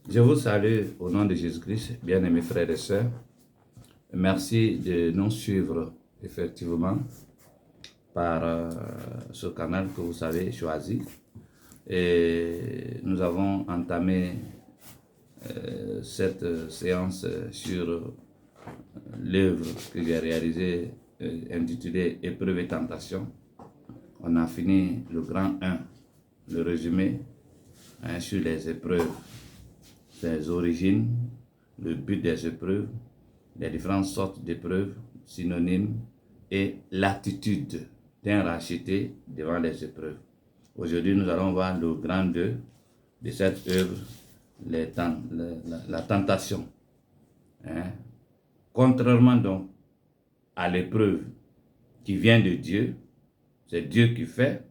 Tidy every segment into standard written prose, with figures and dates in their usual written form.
Je vous salue au nom de Jésus-Christ, bien-aimés frères et sœurs. Merci de nous suivre effectivement par ce canal que vous avez choisi. Et nous avons entamé cette séance sur l'œuvre que j'ai réalisée intitulée Épreuve et tentation. On a fini le grand 1, le résumé sur les épreuves, ses origines, le but des épreuves, les différentes sortes d'épreuves, synonymes et l'attitude d'un racheté devant les épreuves. Aujourd'hui, nous allons voir le grand 2 de cette œuvre, la tentation. Contrairement donc à l'épreuve qui vient de Dieu, c'est Dieu qui fait,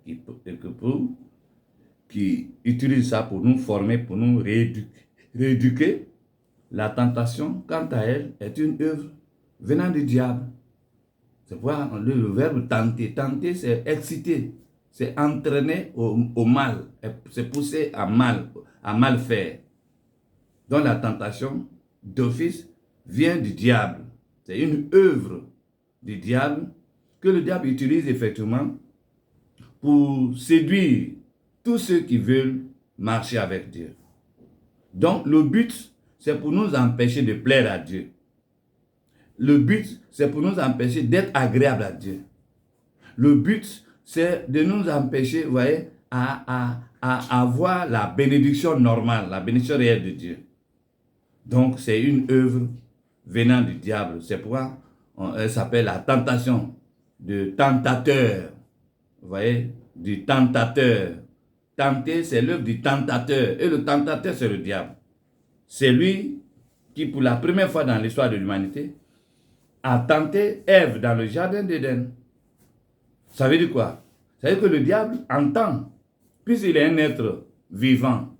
qui utilise ça pour nous former, pour nous rééduquer. La tentation, quant à elle, est une œuvre venant du diable. C'est pourquoi le verbe tenter. Tenter, c'est exciter, c'est entraîner au mal, c'est pousser à mal faire. Donc la tentation, d'office, vient du diable. C'est une œuvre du diable que le diable utilise effectivement pour séduire tous ceux qui veulent marcher avec Dieu. Donc le but, c'est pour nous empêcher de plaire à Dieu. Le but, c'est pour nous empêcher d'être agréable à Dieu. Le but, c'est de nous empêcher, vous voyez, à avoir la bénédiction normale, la bénédiction réelle de Dieu. Donc, c'est une œuvre venant du diable. C'est pourquoi elle s'appelle la tentation, de tentateur. Vous voyez, du tentateur. Tenter, c'est l'œuvre du tentateur. Et le tentateur, c'est le diable. C'est lui qui, pour la première fois dans l'histoire de l'humanité, a tenté Ève dans le jardin d'Éden. Ça veut dire quoi? Ça veut dire que le diable entend, puisqu'il est un être vivant.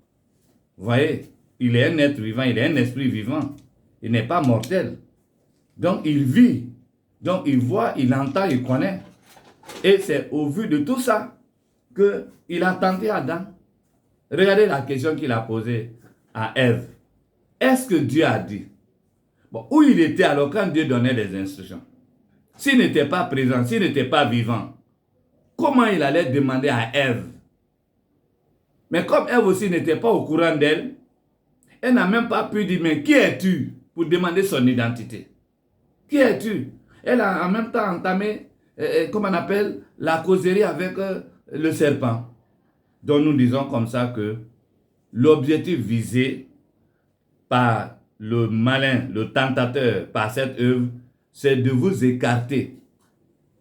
Vous voyez, il est un être vivant, il est un esprit vivant. Il n'est pas mortel. Donc il vit, donc il voit, il entend, il connaît. Et c'est au vu de tout ça qu'il a tenté Adam. Regardez la question qu'il a posée à Ève. Est-ce que Dieu a dit? Bon, où il était alors quand Dieu donnait les instructions? S'il n'était pas présent, s'il n'était pas vivant, comment il allait demander à Ève? Mais comme Ève aussi n'était pas au courant d'elle, elle n'a même pas pu dire, mais qui es-tu? Pour demander son identité. Qui es-tu? Elle a en même temps entamé, comme on appelle, la causerie avec le serpent. Donc nous disons comme ça que l'objectif visé par le malin, le tentateur, par cette œuvre, c'est de vous écarter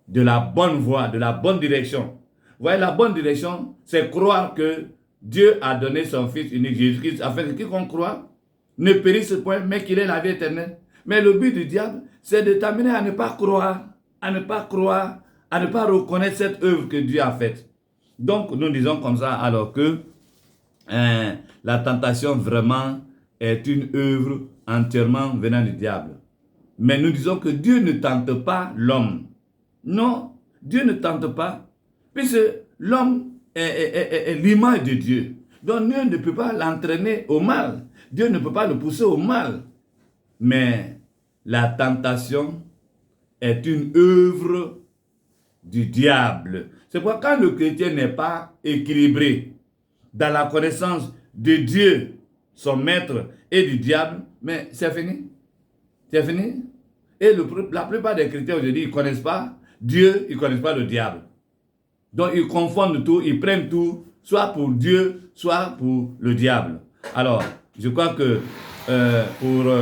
de la bonne voie, de la bonne direction. Vous voyez, la bonne direction, c'est croire que Dieu a donné son Fils unique, Jésus-Christ, afin que quiconque croit ne périsse point, mais qu'il ait la vie éternelle. Mais le but du diable, c'est de t'amener à ne pas croire, à ne pas reconnaître cette œuvre que Dieu a faite. Donc, nous disons comme ça, alors que la tentation vraiment est une œuvre entièrement venant du diable. Mais nous disons que Dieu ne tente pas l'homme. Non, Dieu ne tente pas, puisque l'homme est l'image de Dieu. Donc Dieu ne peut pas l'entraîner au mal. Dieu ne peut pas le pousser au mal. Mais la tentation est une œuvre du diable. C'est pourquoi quand le chrétien n'est pas équilibré dans la connaissance de Dieu, son maître, et du diable, mais c'est fini. C'est fini. Et la plupart des chrétiens aujourd'hui, ils ne connaissent pas Dieu, ils ne connaissent pas le diable. Donc ils confondent tout, ils prennent tout, soit pour Dieu, soit pour le diable. Alors, je crois que pour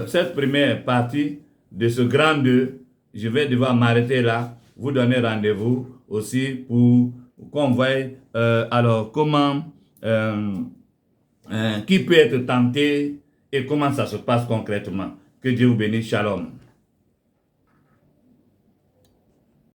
cette première partie de ce grand 2, je vais devoir m'arrêter là, vous donner rendez-vous aussi pour qu'on voie alors comment, qui peut être tenté et comment ça se passe concrètement. Que Dieu vous bénisse, shalom.